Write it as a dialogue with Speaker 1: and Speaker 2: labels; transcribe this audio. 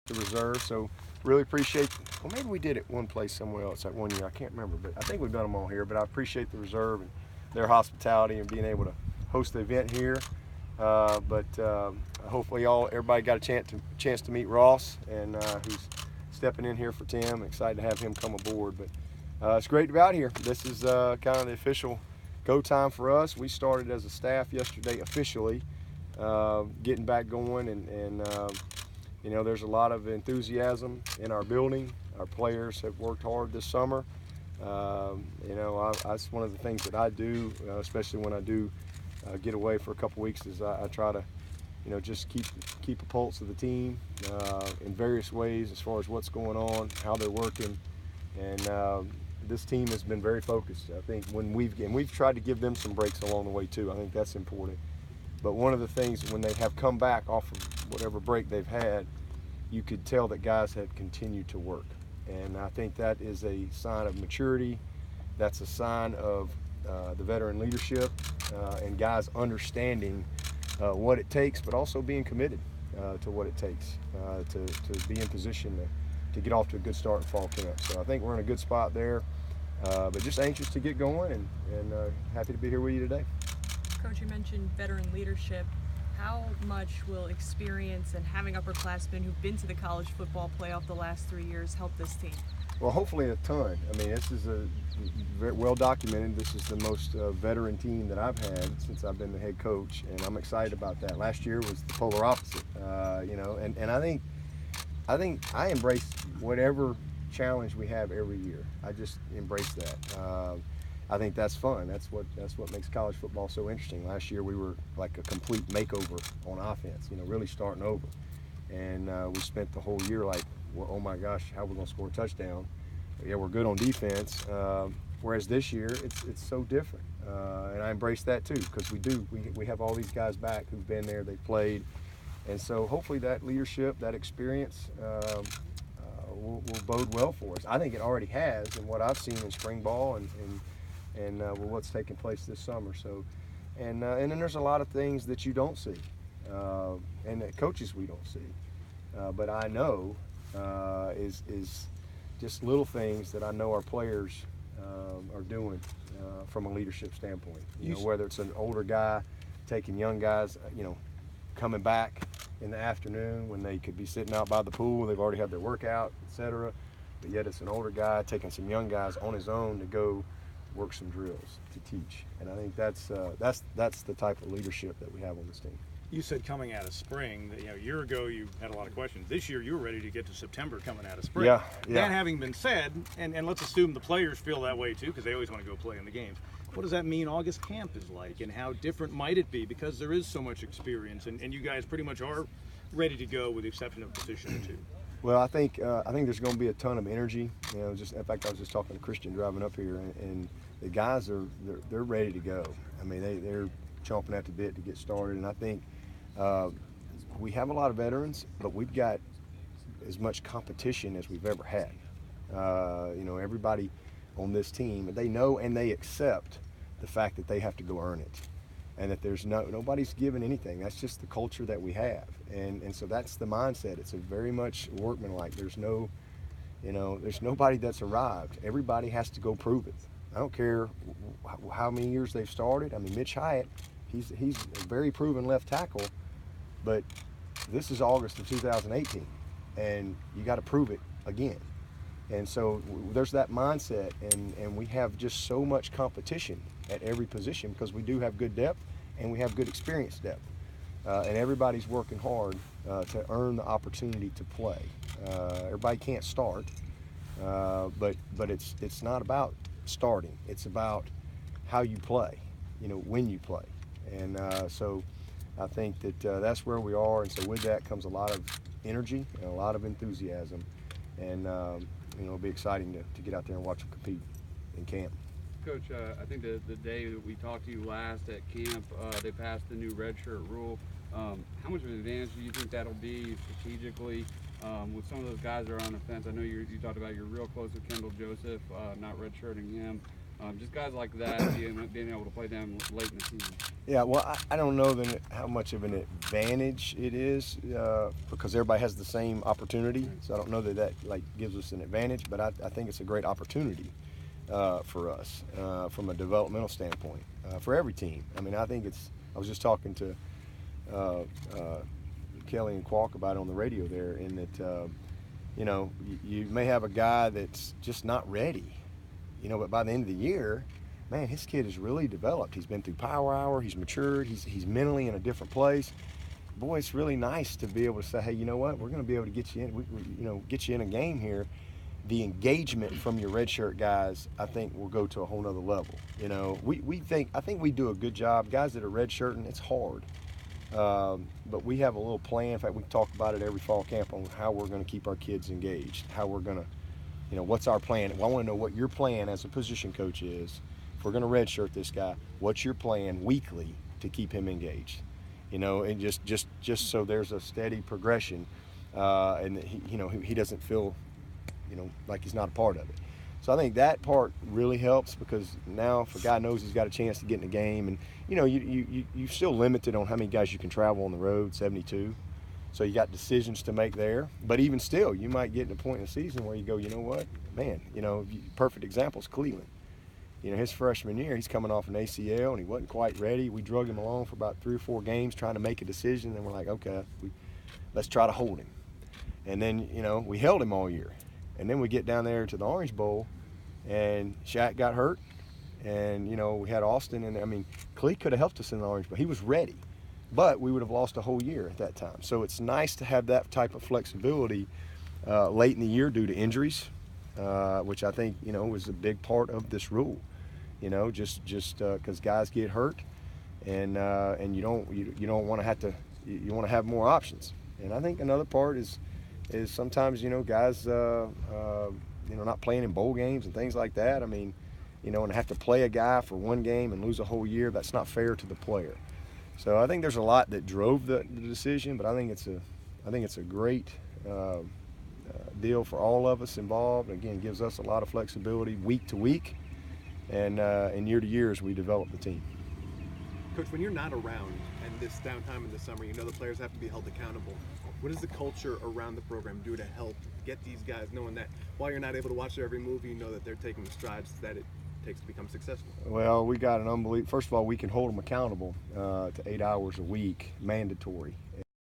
Speaker 1: the reserve. So really appreciate, well, maybe we did it one place somewhere else that one year. I can't remember, but I think we've done them all here. But I appreciate the reserve and their hospitality and being able to host the event here. Hopefully everybody got a chance to meet Ross, and who's stepping in here for Tim. Excited to have him come aboard. But it's great to be out here. This is kind of the official go time for us. We started as a staff yesterday officially, getting back going, and there's a lot of enthusiasm in our building. Our players have worked hard this summer. That's one of the things that I do, especially when I do get away for a couple weeks, is I try to, just keep a pulse of the team in various ways as far as what's going on, how they're working, and this team has been very focused. I think we've tried to give them some breaks along the way too. I think that's important. But one of the things, when they have come back off of whatever break they've had, you could tell that guys have continued to work. And I think that is a sign of maturity. That's a sign of the veteran leadership and guys understanding what it takes, but also being committed to what it takes to be in position to get off to a good start in fall camp. So I think we're in a good spot there, but just anxious to get going and happy to be here with you today.
Speaker 2: Coach, you mentioned veteran leadership. How much will experience and having upperclassmen who've been to the college football playoff the last 3 years help this team?
Speaker 1: Well, hopefully a ton. I mean, this is very well documented. This is the most veteran team that I've had since I've been the head coach, and I'm excited about that. Last year was the polar opposite, and I think I embrace whatever challenge we have every year. I just embrace that. I think that's fun. That's what makes college football so interesting. Last year we were like a complete makeover on offense, really starting over. And we spent the whole year like, well, oh my gosh, how are we going to score a touchdown? Yeah, we're good on defense. Whereas this year it's so different. And I embrace that too, because we have all these guys back who've been there, they've played. And so hopefully that leadership, that experience will bode well for us. I think it already has in what I've seen in spring ball and what's taking place this summer. So, and then there's a lot of things that you don't see, and that coaches we don't see, but I know is just little things that I know our players are doing from a leadership standpoint. Whether it's an older guy taking young guys, coming back in the afternoon when they could be sitting out by the pool, they've already had their workout, etc. But yet it's an older guy taking some young guys on his own to go work some drills to teach, and I think that's the type of leadership that we have on this team.
Speaker 3: You said coming out of spring, a year ago you had a lot of questions. This year you were ready to get to September coming out of spring.
Speaker 1: Yeah.
Speaker 3: That having been said, and let's assume the players feel that way too, because they always want to go play in the games. What does that mean August camp is like, and how different might it be? Because there is so much experience, and you guys pretty much are ready to go with the exception of position or two.
Speaker 1: Well, I think there's going to be a ton of energy. Just in fact, I was just talking to Christian driving up here, and the guys they're ready to go. I mean, they're chomping at the bit to get started, and I think we have a lot of veterans, but we've got as much competition as we've ever had. Everybody on this team, they know and they accept the fact that they have to go earn it, and that there's nobody's given anything. That's just the culture that we have, and so that's the mindset. It's a very much workmanlike. There's nobody that's arrived. Everybody has to go prove it. I don't care how many years they've started. I mean, Mitch Hyatt, he's a very proven left tackle, but this is August of 2018, and you got to prove it again. And so there's that mindset, and we have just so much competition at every position because we do have good depth and we have good experience depth. And everybody's working hard to earn the opportunity to play. Everybody can't start, but it's not about starting. It's about how you play, when you play. And so I think that that's where we are. And so with that comes a lot of energy and a lot of enthusiasm. And it'll be exciting to get out there and watch them compete in camp.
Speaker 4: Coach, I think the day that we talked to you last at camp, they passed the new redshirt rule. How much of an advantage do you think that'll be strategically with some of those guys that are on the fence? I know you talked about you're real close with Kendall Joseph, not redshirting him. Just guys like that, being able to play them late in the season.
Speaker 1: Yeah, well, I don't know how much of an advantage it is because everybody has the same opportunity. So I don't know that like gives us an advantage, but I think it's a great opportunity for us from a developmental standpoint for every team. I mean, I think I was just talking to Kelly and Kwok about it on the radio there, in that you know, you may have a guy that's just not ready, you know, but by the end of the year, man, his kid has really developed. He's been through Power Hour. He's matured. He's mentally in a different place. Boy, it's really nice to be able to say, hey, you know what? We're going to be able to get you in. Get you in a game here. The engagement from your redshirt guys, I think, will go to a whole nother level. You know, I think we do a good job. Guys that are redshirting, it's hard, but we have a little plan. In fact, we talk about it every fall camp on how we're going to keep our kids engaged. How we're going to, you know, what's our plan? Well, I want to know what your plan as a position coach is. If we're going to redshirt this guy, what's your plan weekly to keep him engaged? You know, and just so there's a steady progression, and he doesn't feel, you know, like he's not a part of it. So I think that part really helps, because now if a guy knows he's got a chance to get in the game, and you know, you're still limited on how many guys you can travel on the road, 72. So you got decisions to make there. But even still, you might get to a point in the season where you go, you know what, man, you know, perfect example is Cleveland. You know, his freshman year, he's coming off an ACL and he wasn't quite ready. We drug him along for about 3 or 4 games trying to make a decision, and we're like, okay, let's try to hold him. And then, you know, we held him all year. And then we get down there to the Orange Bowl, and Shaq got hurt, and, you know, we had Austin, and I mean, Clee could have helped us in the Orange Bowl. He was ready, but we would have lost a whole year at that time. So it's nice to have that type of flexibility late in the year due to injuries, which I think, you know, was a big part of this rule. You know, just because guys get hurt, and you don't want to have to, you want to have more options. And I think another part is sometimes, you know, guys you know, not playing in bowl games and things like that. I mean, you know, and have to play a guy for one game and lose a whole year. That's not fair to the player. So I think there's a lot that drove the decision, but I think it's a great deal for all of us involved. Again, gives us a lot of flexibility week to week, and year to year as we develop the team.
Speaker 5: Coach, when you're not around and this downtime in the summer, you know the players have to be held accountable. What does the culture around the program do to help get these guys knowing that while you're not able to watch their every move, you know that they're taking the strides that it takes to become successful?
Speaker 1: Well, we got an unbelievable. First of all, we can hold them accountable to 8 hours a week, mandatory.